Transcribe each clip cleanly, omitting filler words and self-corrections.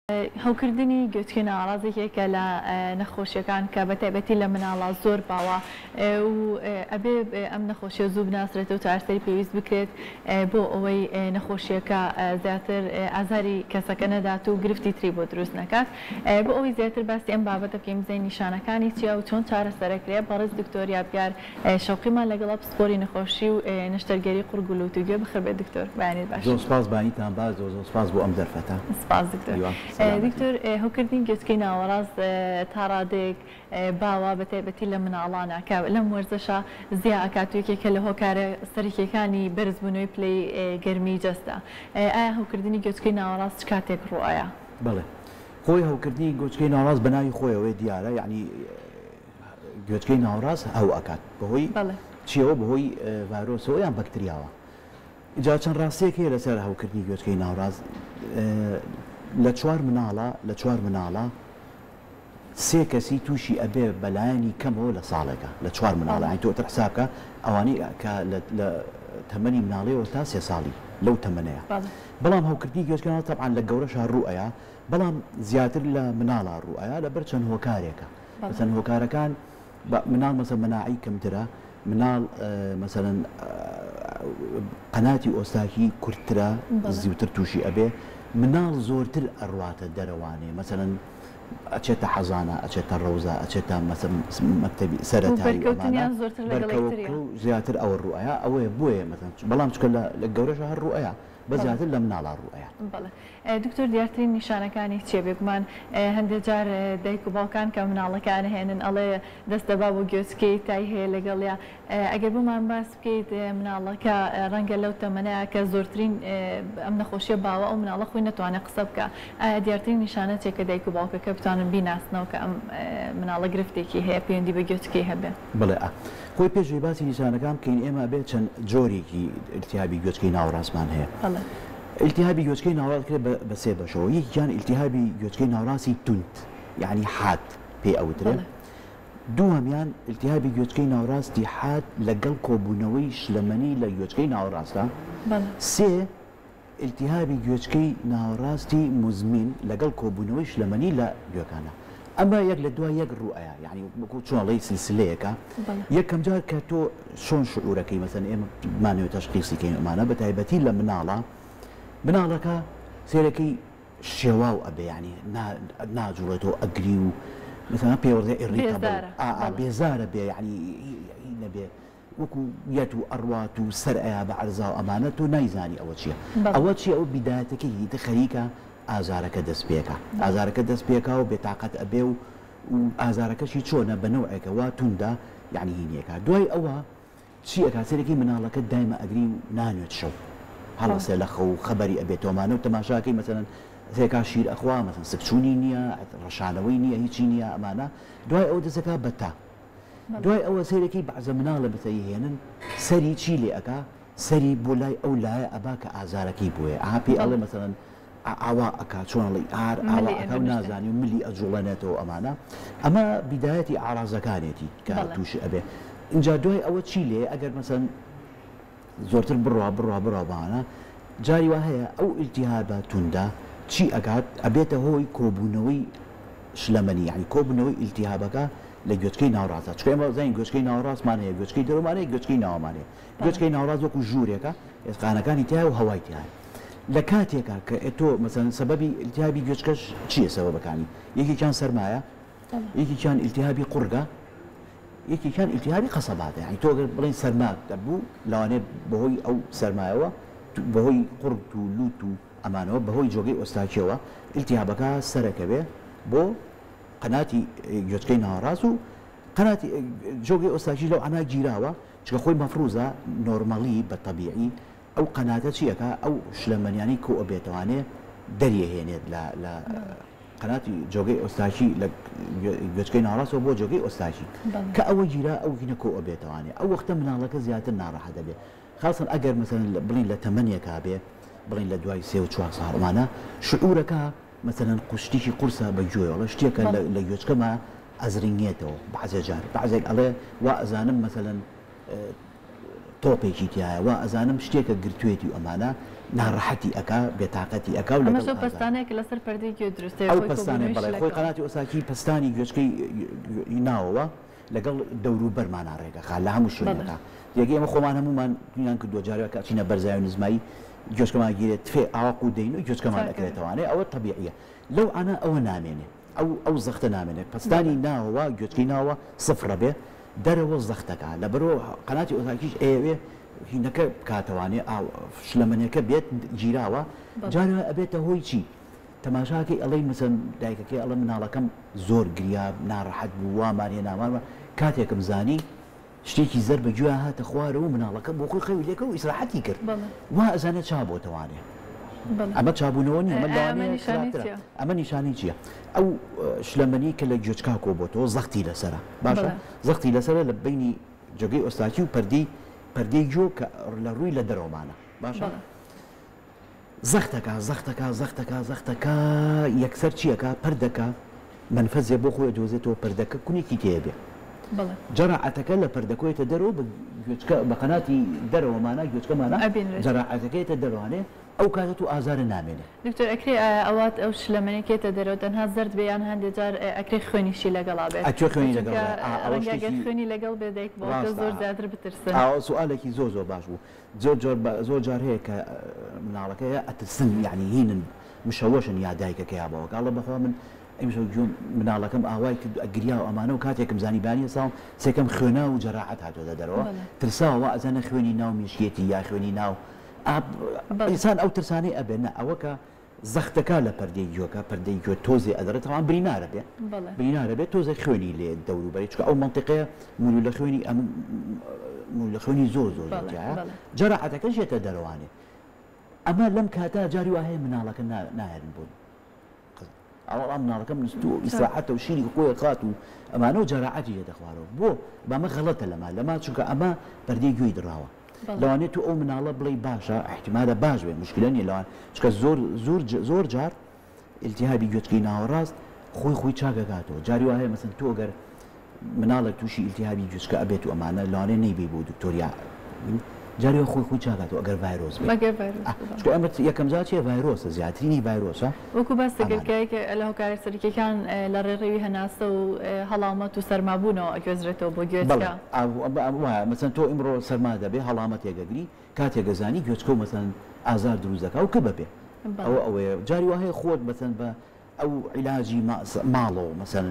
هەوکردنی گوێچکەی ناڕازێکێکە لە نەخۆشیەکان کە بەتایبەتی لە مناڵە زۆر باوە و ئەبێ ئەم نەخۆشیە زوو بناسرێتەوە و چارەسەری پێویست بکرێت بۆ ئەوەی نەخۆشیەکە زیاتر ئازاری کەسەکە نەدات و گرفتی تری بۆ دروست نەکات. بۆ ئەوەی زیاتر باسی ئەم بابەتە بکەین بزانین نیشانەکانی چیە و چۆن چارەسەرەکرێت. بەڕێز دکتۆر یادگار شەوقیمان لەگەڵ پسپۆری نەخۆشی و نەشتەرگەری قورگ و لوتوگوێ بخربێت دکتۆر. بەیانیت باش. زۆر سپاس بانیتان باش، زۆر سپاس بۆ ئەم دەرفەتە. سپاس دکتۆر. دکتۆر هەوکردنی گوێچکەی ناوەڕاست تا ڕادێک باوە بەتایبەتی لە مناڵانە کە لەم وەرزشە زیاد ئەکات و یەکێکە لە هۆکارە سەرکیەکانی بەرزبوونەوەی پلەی گەرمی جەستە. ئایا هەوکردنی گوێچکەی ناوەڕاست چ کاتێک ڕوئایە؟ بەڵێ، خۆی هەوکردنی گوێچکەی ناوەڕاست بە ناوی خۆیەوەی دیارە، یعنی گوێچکەی ناوەڕاست هەو ئەکات بەهۆی چیەوە؟ بەهۆی ڤایرۆسەوە یان بەکتریاوە. جا چەند ڕاستیەک هەیە لەسەر هەوکردنی گوێچکەی ناوەڕاست. لە چوار مناڵە سێ کەسی تووشی ئەبێ بەلایەنی کەمەوە لە ساڵێکە، لە چوار مناڵە. ئەی تۆ حسابکە ئەوانەی کە لە تەمەنی مناڵەوە تا 3 ساڵی لەو تەمەنەیە. بەڵام هەوکردنی گوێچکەی ناوەڕاست تەبعاً لە گەورەشە ڕوئەیە، بەڵام زیاتر لە مناڵە ڕوئەیە لەبەر چەند هۆکارێکە. مەسەڵەن هۆکارەکان مناڵ مەسەڵەن مەناعی کەمترە، مناڵ مەسەڵەن قەناتی ئۆستاکی کورتترە، زیوتر تووشی ئەبێ، مناڵ زۆرتر ئەڕواتە دەرەوانێ، مەسەڵەن ئەچێتە حەزانە، ئەچێتە ڕەوزە، ئەچێتە مەکتەبی سەرەتایی زیاتر ئەوە ڕوئەیە. ئەوەیە بۆیە مەسەڵەن، بەڵام چکە لە گەورەشە هەر ڕوئەیە، بە زیاتر لە مناڵە ڕوئەیە. دکتۆر دیارترین نیشانەکانی چێ بێگومان هەندێک جار دایک و باوکان کە مناڵەکان هێنن ئەڵێ دەستەبا بۆ گوێچکەی تای هەیە لەگەڵیا. ئەگەر بمان باس بکەیت مناڵەکە ڕەنگە لەو تەمەنەیە کە زۆرترین ئەم نەخۆشیە باوە ئەو مناڵە خۆی نەتوانێت قسە بکە، ئایا دیارترین نیشانە چێکە دایک و باوکەکە بتوانن بیناسنەوە کە ئەم مناڵە گرفتێکی هەیە پەیوەندی بە گوێچکەی هەبێ؟ بڵێ، خۆی پێشوی باسی نیشانەکان بکەین. ئێمە بێت چەند جۆرێکی ئیلتیهابی گوێچکەی ناوەڕاستمان هەیە. التهابی گوێچکەی ناوەڕاست کرێت بە سێ بەشەوە. یەکیان التهابی گوێچکەی ناوەڕاستی توند، یعنی حاد پێی ئەوترێ. دووەمیان التهابی گوێچکەی ناوەڕاستی حاد لەگەڵ کۆبوونەوەی شلەمەنی لە گوێچکەی ناوەڕاستە. سێ التهابی گوێچکەی ناوەڕاستی مزمین لەگەڵ کۆبوونەوەی شلەمەنی لە گوێکانە. ئەمە یەک لە دوای یەک ڕوئەیە، یعنی وەکو چۆڵەی سلسلەیەکە. یەکەم جار کە تۆ چۆن شعورەکەی مەسەن ئێمە مانەوێت تەشخیصی کەین ئەمانە بەتایبەتی لە مناڵەکە سێرەکەی شێواو ئەبێ، ینی ناجوڵێتەوە ئەگری و مثلا پێوەڕێ ئێڕیتەبڵ بێزارە بێ، یعنی نەبێ وەکو یەت و ئەڕوات و سەر ئەیا بە عەرزا و ئەمانە تۆ نایزانی ئەوە چییە. ئەوە چیە؟ ئەو بیدایەتەکەی هیتە خەریکە ئازارەکە دەست پێکە، ئازارەکە دەست پێکا و بێتاقەت ئەبێ و ئازارەکەشی چۆنە بەنەوعێکە وا توندە، یعنی هینیەکە. دوای ئەوە چی ئەکات؟ سێرەکەی مناڵەکە دایمە ئەگری و نانوێت شەو هەڵەسێ لە خەو خەبەری ئەبێتۆمانە و تەماشاکەی مەسەڵەن سێکا شیر ئەخوا مەسەڵەن سکچوونی نییە، ڕەشانەوەی نییە، هیچی نییە ئەمانە. دوای ئەو دەسەکە بەتا. دوای ئەوە سێرەکەی بەعزە مناڵە بەتەی هێنن، سەری چی لێ ئەکا؟ سەری بۆ لای ئەو لایە ئەبا کە ئازارەکەی بۆیە. ئاپی ئەڵێ مەسەڵەن ئاوا ئەکا چۆنڵی ئار ئاوا ئەکا و نازانی و ملی ئەجوڵەنێتەوە ئەمانە. ئەمە بیدایەتی ئاڕازەکانێتی کە تووشی ئەبێ. اینجا دوای ئەوە چی لێ؟ ئەگەر مەسەڵەن زۆرتر بڕابانە جاری وا هەیە ئەو ئیلتیهابە توندە چی ئەکات؟ ئەبێتە هۆی کۆبوونەوەی شلەمەنی، یعنی کۆبوونەوەی ئیلتیهابەکە لە گوێچکەی ناوەڕاستە. چکە ئێمە زانین گوێچکەی ناوەڕاستمان هەیە، گوێچکەی دەرەوانەیە، گوێچکەی ناوەمانەیە. گوێچکەی ناوەڕاست وەکو ژوورێکە، ئێسقانەکانی تیا و هەوای تیا. لە کاتێکە کە تۆ مەسەڵەن سەبەبی ئیلتیهابی گوێچکەش چییە سەبەبەکانی؟ یەکێکیان سەرمایە، یەکێکیان ئیلتیهابی قورگە، یەکێکیان ئیلتیهابی قەسەباتە. یعنی تۆ ئەگەر بڵێن سەرما دەبوو لەوانەیە بەهۆی ئەو سەرمایەوە، بەهۆی قورگ و لوت و ئەمانەوە، بەهۆی جۆگەی ئۆستاکیەوە ئیلتیهابەکە سەرەکەوێ بۆ قەناتی گوێچکەی ناوەڕاست و قەناتی جۆگەی ئۆستاکی لەو ئەنا گیراوە، چکە خۆی مەفروزە نۆرمەڵی بە تەبیعی ئەو قەناتە چیەکە؟ ئەو شلەمەنیانی کۆ ئەبێتەوانێ دەریەهێنێت لە قەناتی جۆگەی ئۆستاکی لە گوێچکەی ناوەڕاستەوە بۆ جۆگەی ئۆستاکی کە ئەوە گیرا ئەو هینە کۆ ئەبێتەوانێ. ئەو وەختە مناڵەکە زیاتر ناڕەحەت دەبێ، خاصن ئەگەر مەسەڵەن بڵین لە تەمەنێکا بێ، بڵین لە دوای 3 و 4 ساڵمانە شعورەکە مەسەڵەن قوشتێکی قورسە بە گوێوە شتێکە لە گوێچکەمە ئەزرینگێتەوە. بەعزێ جار بەعزێک ئەڵێ وا ئەزانم مەسەڵەن تۆپێکی تایە، وا ئەزانم شتێکە گرتوێتی و ئەمانە ناڕەحەتی ئەکا بێتاقەتی ئەکا و ئەمەش پستانێک لەسەر پەردەی گوێ دروستە ئەو پستانێک بەڵێ خۆی قەناتی ئۆساکی پستانی گوێچکەی ناوەوە لەگەڵ دەورو بەرمانە ڕێگەخا لە هەموو شوێنەکە یەکێ ئێمە خۆمان هەمومان دنیان کردووە جارێک چینە بەرزای و نزمایی گوێچکەمان گیرێت تفێ ئاواق و دەین و گوێچکەمان ئەکرێتەوانێ ئەوە طبیعیە لەو ئانا ئەوە نامێنێ ئەو زەختە نامێنێت پستانی ناوەوە گوێچکەی ناوە سفرە بێ دەرەوە زەختەکە لەبەرەوە قەناتی ئۆساکیش ئێوێ هینەکە بکاتەوانێ شلەمەنێکە بێت گیراوە جارە ئەبێتە هۆی چی تەماشاکەی ئەڵەی مەسەن دایکەکەی ئەڵە مناڵەکەم زۆر گریا ناڕەحەت بوو وامانێ نامانوە کاتێکم زانی شتێکی زەر بەگوێ هاتە خوارەوە مناڵەکە بۆ خۆی خەوی لێکە و ئیسراحەتی کرد وا ئەزانێت چا بۆتەوانێ ئەمە چابوونەوە نیە ئەمە نیشانی چییە ئەو شلەمەنی کە لە گوێچکا کۆ بۆتەوە زەختی لەسرە باشە زەختی لەسرە لە بینی جێگەی ئۆستاکی و پەردەی گوێ کە لە ڕووی لە دەرەوەمانە باشە زەختەکە یەکسەر چیەکە پەردەکە منفەزێ بۆ خۆی دۆزێتەوە پەردەکە کونێکی تێبێ جەراعەتەکە لە پەردەکۆیتە دەرەوە بە قەناتی دەرەوەمانە گوێچکەمانە جەراعەتەکەیتە دەرەوانێ ئەو کاتە و ئازارە نامێنێ دکتۆر ئەکرێ ئەوات ئەو شلەمەنێکێتە دەرەوە تەنها زرد بێیان هەندێک جار ئەکرێ خوێنیشی لەگەڵا بێت خوێنی لەگەڵ بێدەیک بۆ زۆر زیاتر بترسن سوالێکی زۆر باش بوو زۆر جار هەیە کە مناڵەکەیە ئەترسن یعنی هینن مشەوەشن یا دایکەکەیا بەوە کاڵە بەخوا من ئەمشە گوێم مناڵەکەم ئاوای کرد ئەگریا و ئەمانە و کاتێکم زانی بانی ساڵ سێکەم خوێنە و جەراحەت هاتۆتە دەرەوە ترساوە ئەزانە خوێنی ناو میشکێتی یا خوێنی ناو ئینسان ئەو ترسانەی ئەبێنە ئەوەکە زەختەکە لە پەردەی گوێکە پەردەی گوێ تۆزێ ئەدرێتەوە برینارە بێ برینارە بێت تۆزە خوێنی لێ دەوروبەری چکە ئەو منطقەیە مول لە خوێنی زۆر جەراحەتەکە ژێتە دەرەوانێ ئەمە لەم کاتا جاری وا هەیە مناڵەکە ناهێن بوون ئەوڵام مناڵەکەم نستو ئیسراحەتە و شیری خۆی خات و ئەمانە و جەراحەتی لێ دەخوارەوە بۆ بەمە غەڵەتە لەما چونکە ئەمە پەردەی گوێی دراوە لەوانێت تو ئەو مناڵە بڵێ باشە احتیمالە باش بێ مشکلە نیە لەوان چکە زۆر جار التیهابی گوێچکەی ناوەڕاست خۆی چاکەکاتەوە جاری وا هەیە مەسەن تۆ ئەگەر مناڵێک تووشی التیهابی گوێچکە ئەبێت و ئەمانە لەوانێ نەیبێ بۆ دکتۆریا جاری خۆی چاکاتەوە ئەگەر ڤایرۆس بێت ئەمە یەکەم جار چیە ڤایرۆسە زیاترینی ڤایرۆسە وەکو باس دەکرد لە هۆکاری سەرکیەکان لە ڕێڕێوی هەناسە و هەڵامەت و سەرمابوونەوە ئەگوێزرێتەوە بۆ گوێچکە مەسەن تۆ ئیمڕۆ سەرما دەبێ هەڵامەت یەگەگری کاتێک گەزانی گوێچکە و مەسەن ئازار دروست دەکا و کە بەبێ ئەوەیە جاری وهەیە خۆت بەسەن بە ئەو عیلاجی ماڵەوە مەسەن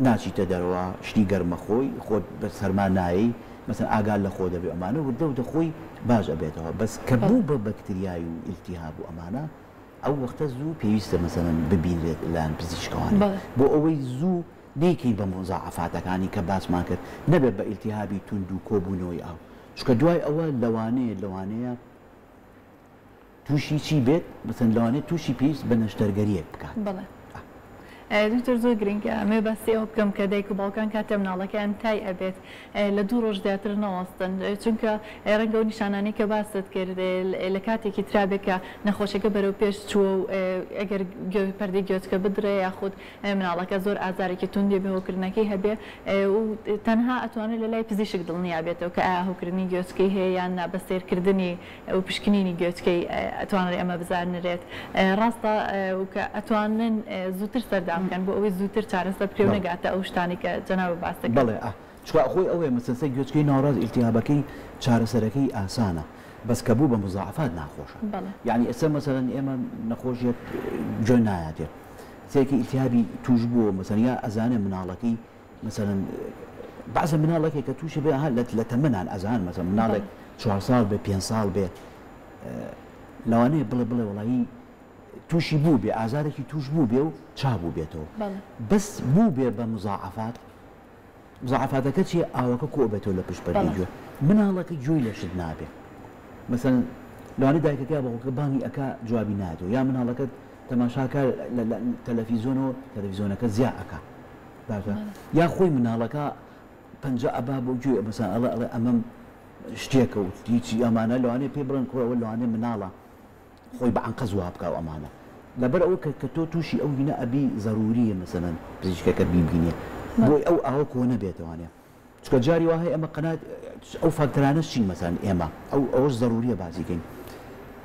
ناچیتە دەرەوە شتی گەرمە خۆی خۆت بە سەرما نایی مثلا ئاگال لە خۆ دەبێ ئەمانە و دەودە خۆی باش ئەبێتەوە بەس کە بوو بە بەکتریای و ئیلتیهاب و ئەمانە ئەو وەختە زوو پێویستە مەسەن ببینرێت لایەن پزیشکەوان بۆ ئەوەی زوو نێکی بە مۆزاعەفاتەکانی کە باسمان کرد نەبێت بە ئیلتیهابی توند و کۆبوونەوەی ئاو چکە دوای ئەوە لەوانەیە تووشی چی بێت مەسەن لەوانەیە تووشی پێویست بە نەشتەرگەریەک بکات دکتۆر زۆر گرنگە ئەمێ بەسی ئەوە بکەم کە دایک و باوکان کاتە مناڵەکان تای ئەبێت لە دوو ڕۆژ زیاتر نەوەستن چونکە ڕەنگە و نیشانانی کە باست کرد لە کاتێکی ترابێت کە نەخۆشیەکە بەرەو پێش چووە و ئەگەر پەردەی گوێچکە بدرێ یاخود مناڵەکە زۆر ئازارێکی توندی بەهۆکردنەکەی هەبێ و تەنها ئەتوانێت لە لای پزیشک دڵنیا بێتەوە کە ئایا هۆکردنی گوێچکەی هەیە یان نا بە سێرکردنی و پشکنینی گوێچکەی ئەتوانێت ئەمە بزانرێت ڕاستە کە ئەتوانن زووتر سەردا کەن بۆ ئەوەی زووتر چارەسەر پێ نەگاتە ئەو شتانی کە جەناب باس دەکەن بەڵێ چکە خۆی ئەوەیە مەسەلەی گوێچکەی ناوەڕاز ئیلتیهابەکەی چارەسەرەکەی ئاسانە بەس کە بوو بە مزاعفات ناخۆشە یعنی ئێستا مەسەلەن ئێمە نەخۆشیەک جۆی نایاتێت سێکی ئیلتیهابی توش بووە مەسەلەن یا ئەزانێ مناڵەکەی مەسەلەن بەعزە مناڵێکی کە تووشی بێ لە تەمەنان ئەزان مەسەلەن مناڵێک 4 ساڵ بێ 5 ساڵ بێ لەوانەیە بڵێ وڵایی تووشی بوو بێ ئازارێکی توش بوو بێ و چابوو بێتەوە بەس بوو بێ بە مزاعفاتەکە چیە ئاوەکە کۆ بێتەوە لە پشتپەردەی گوێ مناڵەکە گوێی لە شت نابێ مەسەن لەوانەیە دایکەکە بەڵکە بانگی ئەکا جوابی نادەوە یا مناڵەکە تەماشاکە لە تەلەڤیزۆنەکە زیا ئەکا یا خۆی مناڵەکە پەنجە ئەبا بۆ گوێ مەسەن ئەڵێ ئەمەم شتێکە و هیچی ئەمانە لەوانەیە پێ بڵێن کۆەوە لەوانەیە مناڵە خۆی بە عنقە زواب بکە و ئەمانە لەبەر ئەوە کە تۆ تووشی ئەو هینە ئەبی ضروریە مەسەلەن پزیشکەکە بیبینێ بۆی ئەو ئاوە کۆ نەبێتەوانێ چکە جاری وهەیە ئەمە قەنات ئەو فاکتەرانە چین مەسەلەن ئێمە ئەوەش ضروریە بازیکەین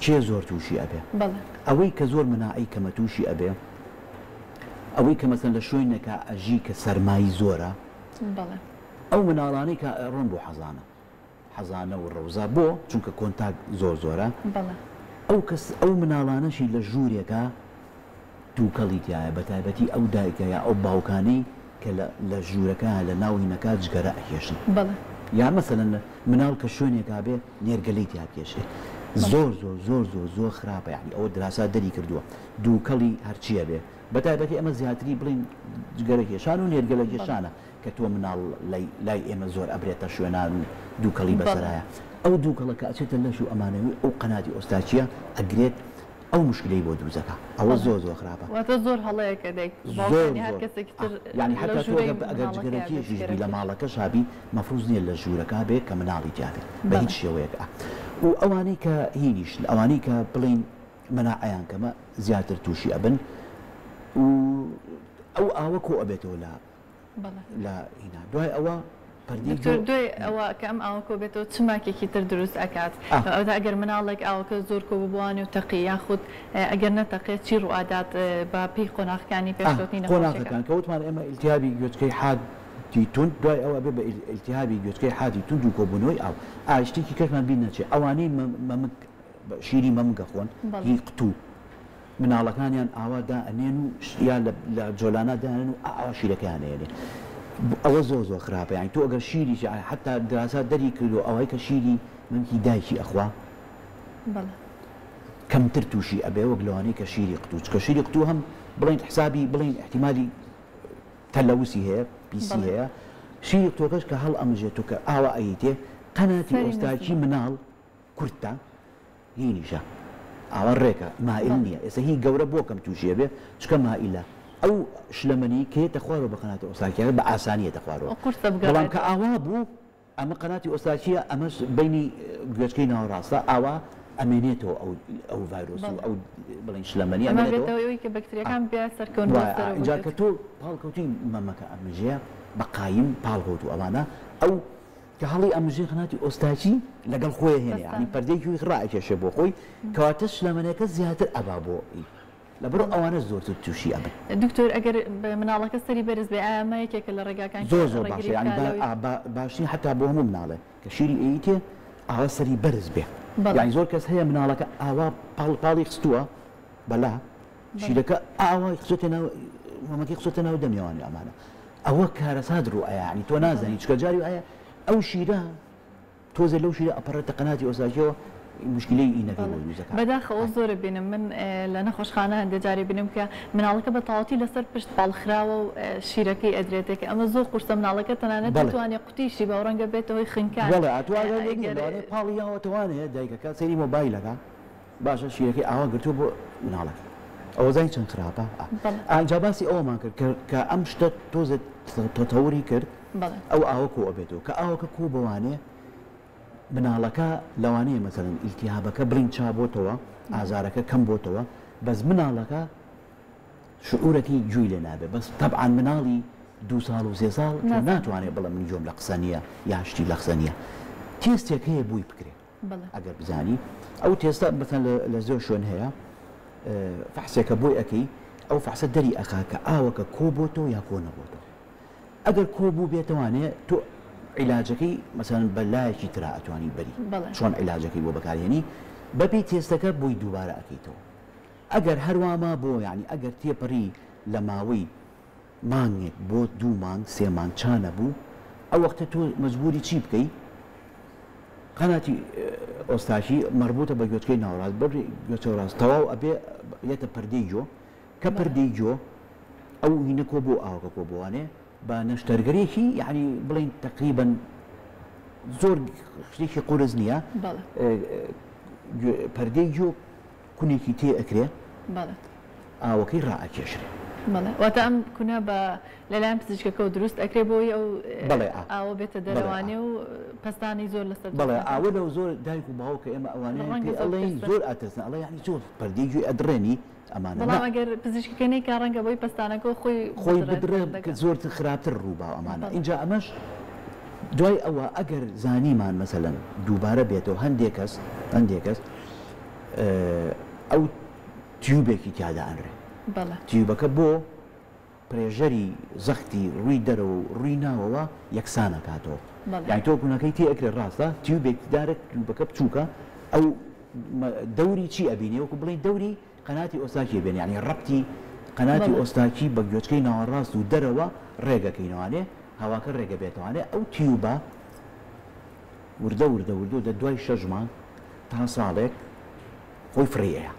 کێ زۆر تووشی ئەبێ ئەوەی کە زۆر مناعی کەمە تووشی ئەبێ ئەوەی کە مەسەن لە شوێنێکە ئەژی کە سەرمایی زۆرە ئەو مناڵانەی کە ڕۆن بۆ حەزانە و ڕەوزە بۆ چونکە کۆنتاک زۆر زۆرە ئەو مناڵانەشی لە ژوورێکە دووکەڵی تایە بە تایبەتی ئەو دایکە یا ئەو باوکانەی کە لە ژوورەکە لە ناوهینەکە جگەرە ئەکێشن یا مەسەلەن مناڵ کە شوێنێکا بێ نێرگەلەی تیا کێشێ زۆر خراپە یعنی ئەوە دراسا دەری کردووە دووکەڵی هەرچیە بێ بە تایبەتی ئەمە زیاتری بڵین جگەرە کێشان و نێرگەلە کێشانە کە تۆ مناڵ لای ئێمە زۆر ئەبرێتە شوێنان و دووکەڵی بەسەرایە ئەو دووکەڵە کە ئەچێتە لەش و ئەمانەوی ئەو قەناتی ئۆستاچیە ئەگرێت ئەو مشکلەی بۆ دروزەکە ئەوە زۆر خراپە زۆر هەڵەیەکە ینی حتا تۆ ئەگەر جگەرەکیشیش بی لە ماڵەکە شابی مەفروض نییە لە ژوورەکە بێ کە مناڵی جابێت بە هیچ شێوەیەکە و ئەوانەی کە هینیش ئەوانەی کە بڵین مناعیان کەمە زیاتر تووشی ئەبن و ئەو ئاوە کۆ ئەبێتەوە لە هینا دوای ئەوە دوێ ئەوە کە ئەم ئاوەکۆ بێتەوە چماکێکی تر دروست ئەکات ئەودا ئەگەر مناڵێک ئاوەکە زۆر کۆ ببوانێ و تەقی یاخود ئەگەر نەتەقێت چی ڕوادات بە پێی قۆناغەکانی پێشکەوتنی قۆناغەکان کەوتمان ئێمە ئیلتیابی گوێچکەی حادی تونند دوای ئەوە بێ بە ئیلتیابی گوێچکەی حادی تونند و کۆبوونەوەی ئاو ئاشتێکی کەسمان بین نەچێت ئەوانەی شیری مەمگە خۆن هی قوتوو مناڵەکانیان ئاوادا ئەنێن و یا لە جۆلانە دانێن و ئاوا شیرەکەیانێنێ ئەوە زۆر خراپە یانی تۆ ئەگەر شیری حتا دراسا دەری کردو ئەوەی کە شیری منکی دایکی ئەخوا کەمتر تووشی ئەبێ وەک لەوانەیە کە شیری قوتو کە شیری قوتو هەم بڵین حسابی بڵین احتیمالی تەلەوسی هەیە پیسی هەیە شیری قوتۆکەش کە هەڵ ئەمژێت کە ئاوا ئەیتێ قەناتی ئۆستاچی مناڵ کورتە هینیشە ئاوا ڕێکە مائل نییە ئێستا هی گەورە بۆ کەم تووشیە بێ چکە مائیلە ئەو شلەمەنی کێتە خوارەوە بە قەناتی ئۆستاچیەکە بە ئاسانیەتە خوارەوە بەڵام کە ئاوا بوو ئەمە قەناتی ئۆستاچیە ئەمەش بینی گوێچکەی ناوەڕاستە ئاوا ئەمێنێتەوە ئەو ڤایرۆس و ئەو بڵین شلەمەنی ئەمێنێتەوەی کە بەکتریەکان بیا سەرکەون اینجا کە تۆ پاڵکەوتی مەمەکە ئەمژەیە بە قایم پاڵکەوت و ئەوانە ئەو کە هەڵی ئەمژێ قەناتی ئۆستاچی لەگەڵ خۆی هێنێ ینی پەردەیەکی ڕائکێشێ بۆ خۆی کەواتە شلەمەنەکە زیاتر ئەبا بۆ لەبڕۆ ئەوانە زۆرتر تووشی ئەبن دکتۆر ئەگەر مناڵەکە سەری بەرز بێ ئامە یەکێکە لە ڕێگاکان زۆر باشنی حتا بۆ هەموو مناڵێ کە شیری ئەیتێ ئاوا سەری بەرز بێ یانی زۆر کەس هەیە مناڵەکە ئاوا پاڵی خستووە بەلا شیرەکە ئاوای مەمەکەی خستۆتە ناو دەمیێوانی ئەمانە ئەوە کارەسات ڕوو ئەیە ینی تۆ نازانی چکە جاری ئایا ئەو شیرە تۆزە لەو شیرە ئەپەڕێتە قەناتی ئۆستاچیەوە مشکلەی ئینەکەی وەزەکە بەداخەوە زۆرە بینم من لە نەخۆشخانە هەندێک جارێ بینم کە مناڵەکە بە تەواوەتی لەسەر پشت پاڵخراوە و شیرەکەی ئەدرێتێکە ئەمە زۆر قورسە مناڵەکە تەنانەت دەتوانێت قوتیشی بە ڕەنگە بێتەوەی خنکان پاڵیەوە توانێت دایکەکە سەری مۆبایلەکە باشە شیرەکەی ئاوا گرتووە بۆ مناڵەکە ئەوە زای چەند خراپە ئەنجا باسی ئەوەمان کرد کە ئەم شتە تۆزت تەتەوری کرد ئەو ئاوە کۆ ئەبێتەوە کە ئاوەکە کۆ بەوانێ مناڵەکە لەوانەیە مەسەرەن ئیلتیهابەکە بڵین چابۆتەوە ئازارەکە کەم بۆتەوە بەس مناڵەکە شعورەتی جووی لێ نابێت بەس تەبعاً مناڵی 2 ساڵ و 3 ساڵ ناتوانێت بڵێ من جۆم لە قسە نییە یا شتی لە قسە نییە تێستێک هەیە بووی بکرێت ئەگەر بزانی ئەو تێستە بەتەن لە زۆر شوێن هەیە فەحسێکە بۆی ئەەکەی ئەو فەحسە دەری ئەخا کە ئاوەکە کۆ بۆتەوە یا کۆ نەبۆتەوە ئەگەر کۆ بوو بێتوانێت تۆ عیلاجەکەی مەسەن بە لایەکی ترا ئەتوانی بەری چۆن عیلاجەکەی بۆ بەکارهێنی بەپێی تێستەکە بۆی دووبارە ئەەکەیتەوە ئەگەر هەروەما بۆ یعنی ئەگەر تێپەڕی لە ماوەی مانگێک بۆ 2 مانگ 3 مانگ چانە بوو ئەو وەختە تۆ مەجبوری چی بکەی قەناتی ئۆستاچی مربوطە بە گوێچکەی ناوەڕاست بەری گوێچکەی ڕاست تەواو ئەبێ یەتە پەردەی جۆ کە پەردەی جۆ ئەو هینە کۆ بۆ ئاوەکە کۆ بوانێ بە نەشتەرگەرێکی یعنی بڵین تقریبا زۆر شتێکی قورس نییە پەردەی جۆ کونێکی تێ ئەکرێ ئاوەکەی ڕائەکێشرێ واتە ئەم کونە بە لەلایەن پزیشکەکە و دروست ئەکرێ بۆی ئەو ئاوە بێتە دەروانێ و پستانی زۆر لەسەر بەڵێ ئاوە لەو زۆر دایک و باوکە ئێمە ئەوانەیە ئەڵێن زۆر ئەترسن ئەڵێ یعنی زۆر پەردەی جوێ ئەدرێنی ئەمانە بەڵام ئەگەر پزیشکەکەی کا ڕەنگە بۆی پستانەکە خۆی بدرێ زۆر خراپتر ڕووبا ئەمانە اینجا ئەمەش دوای ئەوە ئەگەر زانیمان مەسەلەن دووبارە بێتەوە هەندێک کەس ئەو تیوبێکی تیادا ئەنرێ تیوبەکە بۆ پرێژەری زەختی ڕووی دەرەوە و ڕووی ناوەوە یەکسانە کاتەوە یانی تۆ کوونەکەی تێ ئەکرێت ڕاستە تیوبێکی دارێت تیوبەکە بچووکە ئەو دەوری چی ئەبینێ وەکو بڵێن دەوری قەناتی ئۆستاکی بێن ینی ڕەبتی قەناتی ئۆستاکی بە گوێچکەی ناوەڕاست و دەرەوە ڕێگەکەینەوانێ هەواکە ڕێگە بێتوانێ ئەو تیوبە وردە وردە وردە دە دوای 6 مانگ تا ساڵێک خۆی فڕیەیە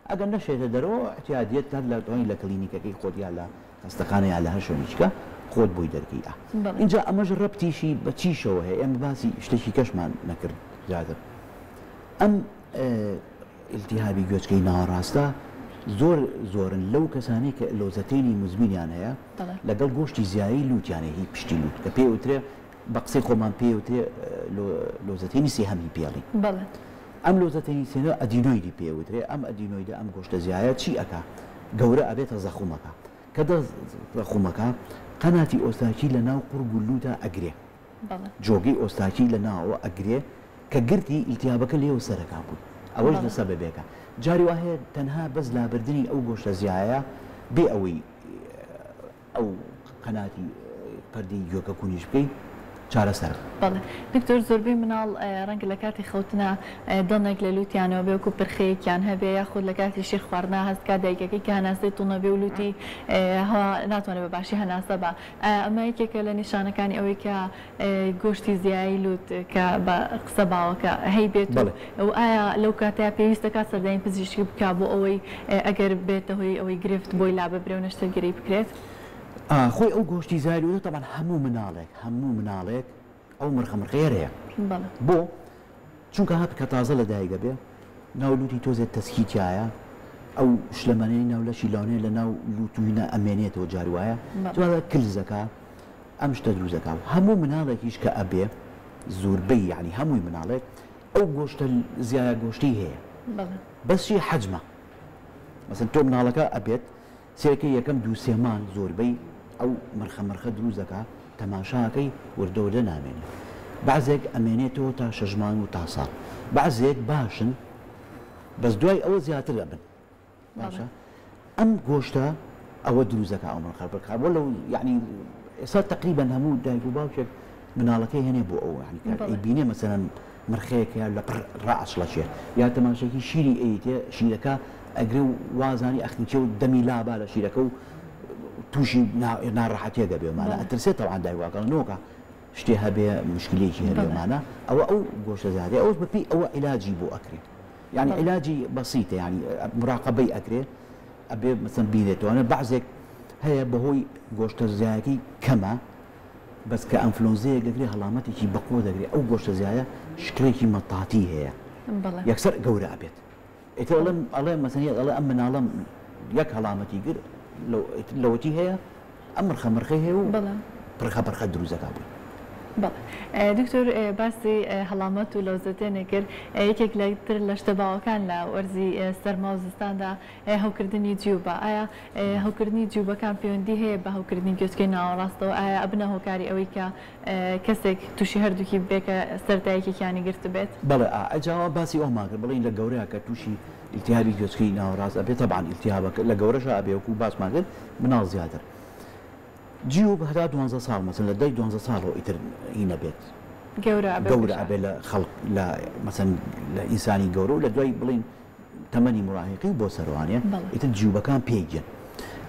ئەگەر نەشێتە دەرەوە احتیاجێت هەر لە دوای لە کلینیکەکەی خۆت یا لە هەستەخانە یا لە هەر شوێنیچکە خۆت بۆی دەرکەیە اینجا ئەمەش ڕەبتیشی بە چیشەوە هەیە ئێمە باسی شتێکی کەشمان نەکرد زیاتر ئەم ئیلتیهابی گوێچکەی ناوەڕاستە زۆرن لەو کەسانی کە لۆزەتێنی مزمینیان هەیە لەگەڵ گۆشتی زیایی لووتیانە هی پشتی لووت کە پێوترێ بە قسەی خۆمان پێوترێ لۆزەتێنی سێهەمی پێڵی ئەم لۆزەتێنی سێنە ئەدینۆیدی پێوترێ ئەم ئەدینۆیدە ئەم گۆشتە زیایە چی ئەکا گەورە ئەبێتە زەخومەکە کە زەخومەکە قەناتی ئۆستاکی لە ناو قورگ و لووتە ئەگرێ جۆگەی ئۆستاکی لە ناوەوە ئەگرێ کە گرتی ئیلتیابەکە لێوە سەرەکە بوو ئەوەش لە سەبەبێکە جاری وهەیە تەنها بەس لابردنی ئەو گۆشتە زیایە بێ ئەوەی ئەو قەناتی پەردەی گوێکە کونیش بکەیت چارەسەر بەڵێ دکتۆر زۆربەی مناڵ ڕەنگە لە کاتی خەوتنە دڵنێک لە لووتیانەوە بێ وەکو پرخەیەکیان هەبێ یاخود لە کاتی شیر خواردنا هەست کا دایکەکەی کە هەناسەی توڵنە بێ و لووتی هەوا ناتوانێت بە باشی هەناسە بە ئەمە یەکێکە لە نیشانەکانی ئەوەی کە گۆشتی زیایی لووت کە بە قسە باوەکە هەی بێت و ئایا لەو کاتەیە پێویستە کات سەردانی پزیشکی بکا بۆ ئەوەی ئەگەر بێتە هۆی ئەوەی گرفت بۆی لا ببرێ و نەشتەرگەری بکرێت خۆی ئەو گۆشتی زاری طبعا هەموو مناڵێک ئەو مڕخەمڕخێرەیە بۆ چونکە هات کە تازە لە دایگە بێ ناولوتی تۆزێت تەسکیتیایە ئەو شلەمانەی ناو لە شیلانێ لە ناو لوتوینە ئەمێنێتەوە جاروایە توانە کلزەکە ئەم شتە دروزەکە و هەموو مناڵێکیش کە ئەبێ زۆربەی یعنی هەمووی مناڵێک ئەو گۆشتە زیایە گۆشتی هەیە بەسشی حەجمە مەسەن تۆ مناڵەکە ئەبێت سێرەکەی یەکەم 2-3 مانگ زۆربەی ئەو مەرخەمەرخە دروزەکە تەماشاکەی وردەوردە نامێنێت بەعزێک ئەمێنێتەوە تا 6 مانگ و تا ساڵ بەعزێک باشن بەس دوای ئەوە زیاتر دەبن باشە ئەم گۆشتە ئەوە دروزەکە ئەو مەرخەمەرخە بۆ لەو یعنی ئێستا تقریبا هەموو دایک و باوکێک مناڵەکەی هێنێ بۆ ئەو ینی بینێ مەسەلەن مەرخەیەکە لە پڕ ڕائەچڵەچێ یا تەماشاکی شیری ئەیتێ شیرەکە ئەگرێ و وازانی ئەخنیچێ و دەمی لابا لە شیرەکە و تووشی ناڕەحەتیە دەبێمانە ئەترسێت تەوان دایواکەڵنەوەکە شتێ هەبێ مشکلێکی هەبێمانە ئەوە ئەو گۆشتە زیادی ئەوەش بەپی ئەوە عیلاجی بۆ ئەکرێ یعنی عیلاجی بەسیتە یعنی مراقبەی ئەکرێ ئەبێ مەسەن بینێتوانە بەعزێک هەیە بەهۆی گۆشتە زیایەکی کەمە بەس کە ئەنفلۆنزەیە دەگرێ هەڵامەتێکی بەقۆ دەگرێت ئەو گۆشتە زیایە شکرێکی مەتاتی هەیە یەکسەر گەورە ئەبێت ئەڵێ مەسەنیت ئەڵێ ئەم مناڵم یەک هەڵامەتی گر لەوەتی هەیە ئەم مڕخەمەرخەی هەیە و پڕخە دروزەکە بووی دکتۆر باسی هەڵامەت و لەوزەتێنێ کرد یەکێک لەتر لە شتە باوەکان لە وەرزی سەرما و زستاندا هەوکردنی جیوبە ئایا هەوکردنی جیوبەکان پەیوەندی هەیە بە هەوکردنی گوێچکەی ناوەڕاستەوە ئایا ئەبنە هۆکاری ئەوەی کە کەسێک تووشی هەردووکی بێکە سەردایەکێکیانی گرت بێت بەڵێ ئەجاوە باسی ئەومان کرد بڵین لە گەورەیە کە تووشی ئیلتیهابی گوێچکەی ناوەڕاست ئەبێت تەبعاً ئیلتیهابەکە لە گەورەشە ئەبێ وەکو باسمان کرد مناڵ زیاتر جیوب هەتا 12 ساڵ مەسەن لە 12 ساڵەوە ئیتر هینە بێت گەورە ئەبێ لە خەڵک لە مەسەن لە ئینسانی گەورە و لە دوای بڵین تەمەنی مراهقی بۆ سەروانێ ئیتر جیوبەکان پێیگەن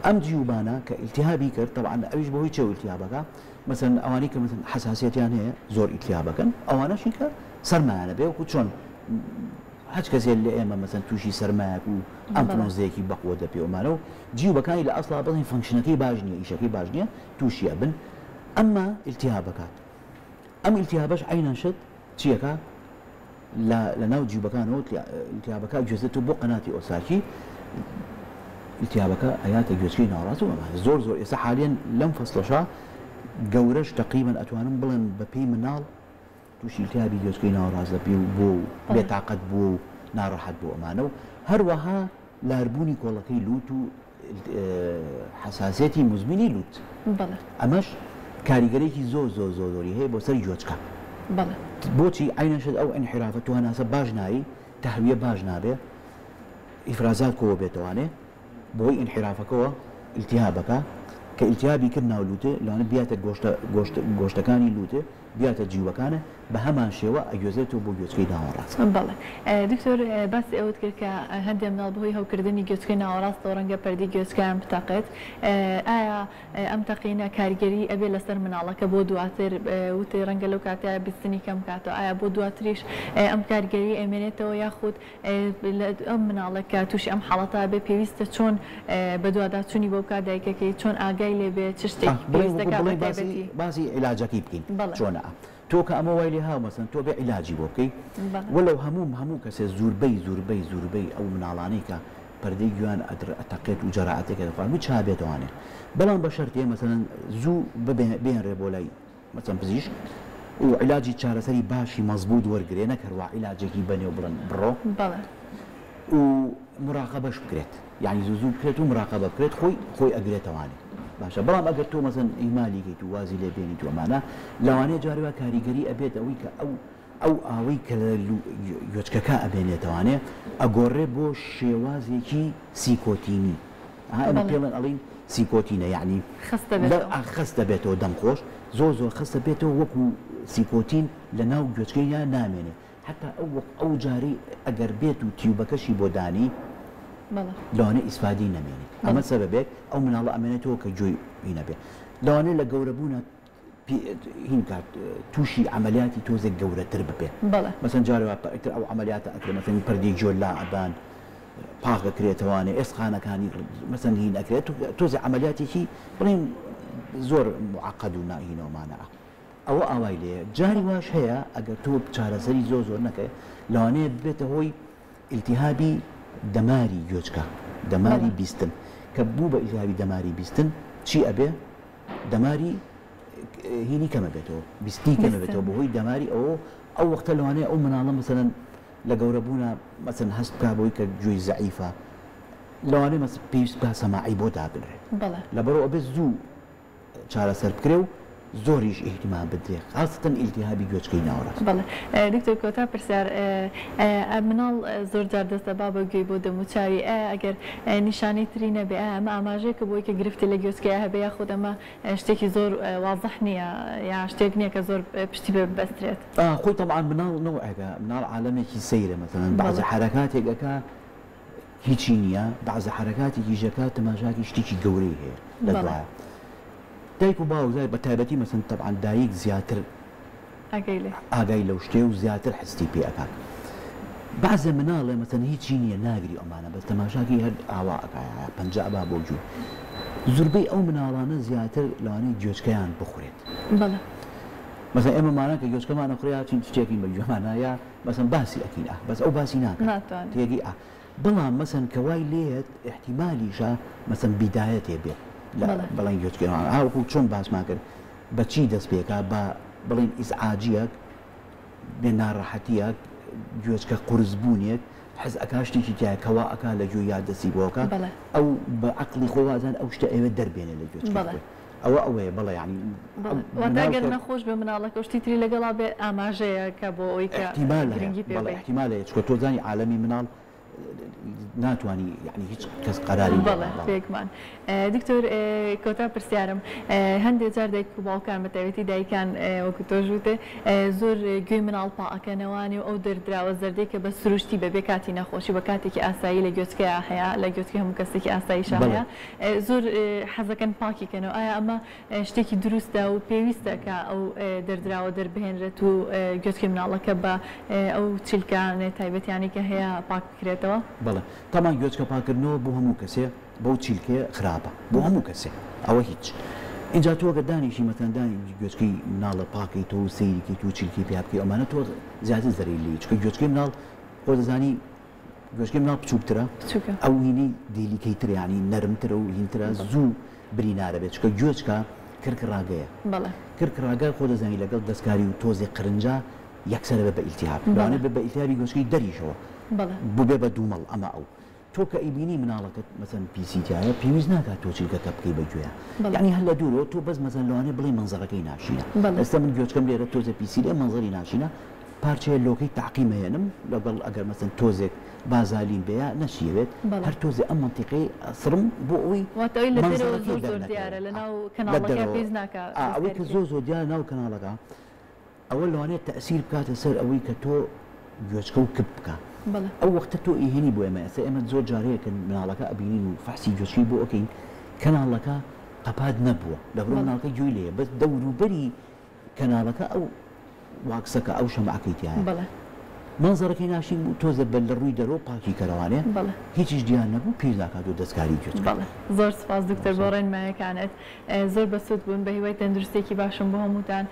ئەم جیوبانە کە ئیلتیهابی کرد طبعاً ئەویش بەهۆی چێ ئیلتیهابەکە مەسەن ئەوانەی کە مەسەن حەساسیەتیان هەیە زۆر ئیلتیهابەکەن ئەوانەشی کە سەرمایانە بێ وەکو چۆن هەچ کەسێک لە ئێمە مەسەن تووشی سەرمایەک و ئەنفلۆنزەیەکی بەقوە دەپێومانە و جیوبەکانی لە ئەسڵا بڵین فەنکشنەکەی باش نییە ئیشەکەی باش نییە تووشیە بن ئەمما ئیلتیهابەکات ئەم ئیلتیهابەش عینەن شت چیەکە لە ناو جیوبەکانەوە ئیلتیهابەکە گوێزێتەوە بۆ قەناتی ئۆساکی ئیلتیهابەکە ئەیاتە گوێچکەی ناوەڕاست و ئەمە زۆر ئێستا حالیان لەم فەسڵەشە گەورەش تەقریبەن ئەتوانم بڵێن بەپێی مناڵ تووشی ئیلتیهابی گوێچکەی ناوەڕاست دەبێ و بۆ بێتاقەت بووە و ناڕەحەت بۆ ئەمانە و هەروەها لاربوونی کۆڵەکەی لووت و حەساسیەتی مزمینی لووت ئەمەش کاریگەرێکی زۆری هەیە بۆ سەر گوێچکە بۆچی عینەشت ئەو ئینحرافە تو هەناسە باش نایی تهویە باش نابێ ئیفرازات کۆوە بێتوانێ بۆی ئینحرافەکەەوە ئیلتیهابەکە کە ئیلتیهابی کرد ناو لوتێ لەوانە بياتە گۆشتەکانی لوتێ بياتە جیوەکانە بە هەمان شێوە ئەگوێزێتەوە بۆ گوێچکەی ناوەڕاست. بەڵێ دکتۆر باسی ئەوت کرد کە هەندێک مناڵ بەهۆی هەوکردنی گوێچکەی ناوەڕاستەوە ڕەنگە پەردەی گوێچکیان بتاقێت ئایا ئەم تەقینە کاریگەری ئەبێ لەسەر مناڵەکە بۆ دواتر وتێ ڕەنگە لەو کاتەیە بیستنی کەم کاتەوە ئایا بۆ دواتریش ئەم کاریگەری ئەمێنێتەوە یاخود ئەم مناڵەکە تووشی ئەم حاڵەتە بێ پێویستە چۆن بە دوواداچوونی بۆ بکات دایکەکەی چۆن ئاگای لێبێ چ شتێک پێویستەکە باسی عیلاجەکەی بکەین چۆنە تۆ کە ئەمە وای لێ هاو مەسەن تۆ بێ عیلاجی بۆ بکەیت وەلەو هەموو کەسێ زوربەی ئەو مناڵانەی کە پەردەی گویان ئەتەقێت و جەراعەتێکە دەخوارد چا بێتوانێت بەڵام بە شەرتێ مەسەن زوو بێنرێ بۆ لای مەسەن پزیشک و عیلاجی چارەسەری باشی مەزبوط وەرگێ نەکەڕوا عیلاجێکی بەنێو بڕۆ و مراقەبەش بکرێت یعنی زوو بکرێت و مراقەبە بکرێت خۆی ئەگرێتەوانێت باشە بەڵام ئەگەر تۆ مەسەن ئیمالی کەیت و وازی لێ بێنیت و ئەمانە لەوانەیە جارێوە کاریگەری ئەبێت ئەوەی کە ئەو ئاوەی کە لە گوێچکەکە ئەبێنێتەوانێ ئەگۆڕێ بۆ شێوازێکی سیکۆتینی ئەمە پێڵێن ئەڵین سیکۆتینە یعنی خستە بێتەوە دەمخۆش زۆر خستە بێتەوە وەکو سیکۆتین لە ناو گوێچکەیە نامێنێ حتا ئەو جاری ئەگەر بێت و تیوبەکەشی بۆ دانی لەوانە ئیسفادی نەمێنێت ئەمە سەبەبێت ئەو مناڵە ئەمێنێتەوە کە جۆی نەبێ لەوانێ لە گەورەبوونە هین کات تووشی عملیاتی تۆزێک گەورەتر ببێ مەسەن جارێوە ئەو عملیاتە ئەکرێ مەسەن پەردەی جۆ لا ئەبان پاکەکرێتەوانێ ئێسخانەکانی مەسەن هین ئەکرێت تۆزێ عملیاتێکی بڵێن زۆر معقەد و ناهینەوەمانە ئەوە ئاوای لێ جاری واش هەیە ئەگەر تۆ چارەسەری زۆر نەکەی لەوانەیە بێتە هۆی ئیلتیهابی دەماری گوێچکە دەماری بیستن کە بوو بە ئیلتیهابی دەماری بیستن چی ئەبێ دەماری هینی کەمە بێتەوە بیستی کەمە بێتەوە بەهۆی دەماری ئەو وەختە لەوانەیە ئەو مناڵە مەسەلەن لە گەورەبوونە مەسەن هەست بکا بۆی کە گوێی زەعیفە لەوانەیە مەسەن پێویست بکا سەماعی بۆ دابنرێت لەبەرەوە ئەبێ زوو چارەسەر بکرێ و زۆریش ئیحتیمال بدرێ خاستن ئیلتیهابی گوێچکەی ناوەڕاست. بەڵێ دکتۆر کۆتا پرسیار مناڵ زۆر جار دەستە با بە گوێی بۆ دەموچاوی ئەگەر نیشانەی تری نەبێ ئەمە ئاماژەیەکە بۆی کە گرفتی لە گوێچکەیە هەبێ یاخود ئەمە شتێکی زۆر واضح نییە یا شتێک نییە کە زۆر پشتی بێ ببەسترێت. خۆی طبعاً مناڵ نەوەیەکە مناڵ عالەمێکی سەیرە مەسەڵەن بەعضی حرەکاتێکەکە هیچی نییە بەعضی حرەکاتێکی ژەکە تەماشاکی شتێکی گەورەی هەیە لە دوایە. دایک و باوزای بە تایبەتی مەسەن طبعاً دایک زیاتر ئاگای لەو شتێ و زیاتر حستی پێ ئەکات. بەعزە مناڵێ مەسەن هیچی نییە ناگری ئەمانە بەس تەماشاکی هەر ئاوا ئەکایە پەنجە ئەبا بۆ جوور. زوربەی ئەو مناڵانە زیاتر لەوانەیە گوێچکەیان بخورێت. مەسەن ئێمەمانە کە گوێچکەمان نەخورێ چین شتێکی بە گوێمانە یا مەسەن باسی ئەکەین بەس ئەو باسی ناکات تێگەی بەڵام مەسەن کە وای لێت احتیمالیشە مەسەن بیدایەتێ بێت بەڵێن گوێچکەوان هاوکو چۆن باسمان کرد بەچی دەست پێکە بە بڵێن ئیزعاجیەک بێ ناڕەحەتیەک گوێچکە قورسبوونێک حەز ئەکا شتێکی تایە کەوا ئەکا لە گوێ یا دەستی بۆکە ئەو بە عەقڵی خۆی وازان ئەو شتە ئێوە دەربێنێ لە گوێچکە ئەوەیە بەڵێ ینی وەداگەر نەخۆش بە مناڵەکە شتی تری لەگەڵا بێ ئاماژەیە کە بۆ ئەوەی کە گرنگی پێ بڵێ احتیمالەیە چکە تۆ زانی عالەمی مناڵ ناتوانانی یعنی هیچ کەس قەراری بەڵێ پێکمان. دکتۆر کۆتا پرسیارم هەندێک جار دایک و باوکان بە تایبەتی دایکان وەکو تۆ ژووتێ زۆر گوێی مناڵ پاکەنەوانی و ئەو دەردراوە زەردەی کە بە سروشتی بەبێ کاتی نەخۆشی بە کاتێکی ئاسایی لە گوێچکەیە هەیە لە گوێچکەی هەموو کەسێکی ئاساییشە هەیە زۆر حەزەکەن پاکیکەنەوە ئایا ئەمە شتێکی دروستە و پێویستە کە ئەو دەردراوە دەربهێنرێت و گوێچکەی مناڵەکە بە ئەو چیلکانێ تایبەتیانی کە هەیە پاک بکرێتەوە؟ بەڵێ تامان گوێچکە پاکردنەوە بۆ هەموو کەسێ بەو چیلکێ خراپە بۆ هەموو کەسێ ئەوە هیچ اینجا تۆگە دانیشی مەتەندانی گوێچکەی مناڵە پاکەی تۆ و سەیریکەی تو چیلکی پێ بکەی ئەمانە تۆ زیاتر زەرەی لێ چکە گوێچکەی مناڵ خۆ دەزانی گوێچکەی مناڵ بچووکترە ئەو هینی دیلیکەیتر یعنی نەرمترە و هینترە زوو برینارە بێت چکە گوێچکە کرکڕاگەیە کرکڕاگە خۆ دەزانی لەگەڵ دەستکاری و تۆزێ قرنجە یەکسەرە بە ئیلتیهاب لەوانەیە بە ئیلتیهابی گوێچکەی دەریشەوە بوو بێ بە دوومەڵ ئەمە ئەو تۆ کە ئیبینی مناڵەکەت مەسەن پیسیتیایە پێویست ناکات تۆ چیلکەکە بکەی بە گوێیە یعنی هەر لە دوورەوە تۆ بەس مەسەن لەوانێ بڵێ منزەڕەکەی ناشینە ئێستا من گوێچکەم لێرە تۆزە پیسی لێ منزەری ناشینە پارچەیە لۆکەی تعقیم هێنم لەگەڵ ئەگەر مەسەن تۆزێک بازالین بەیە نەشیەوێت هەر تۆزێ ئەم منتیقەی سڕم بۆ ئەوەی ئەوەی کە زۆر دیارە ناو کەناڵەکە ئەوە لەوانێت تەئسیر بکاتە سەر ئەوەی کە تۆ گوێچکە و کپ بکە ئەو وەختە تۆ ئیهێنی بۆ ئێمە ئێستا ئێمە زۆر جارەیەکە مناڵەکە ئەبینین و فەحسی گوێچکی بۆ ئۆکەین کەناڵەکە قەپات نەبووە لەبڕۆ مناڵەکە گوێی لێیە بەس دەوروبەری کەناڵەکە ئەو واکسەکە ئەو شەمعەکەی تایە منزەرەکەی ناشین بوو تۆزە بە لە ڕووی دەرۆ پاکی کەروانێ هیچیش دیان نەبوو پێش ناکات و دەستکاری گوێچکە زۆر سپاس دکتۆر بۆ ڕێنماییەکانت زۆر بەسوود بوون بە هیوای تەندروستێکی باشم بۆ هەمووتان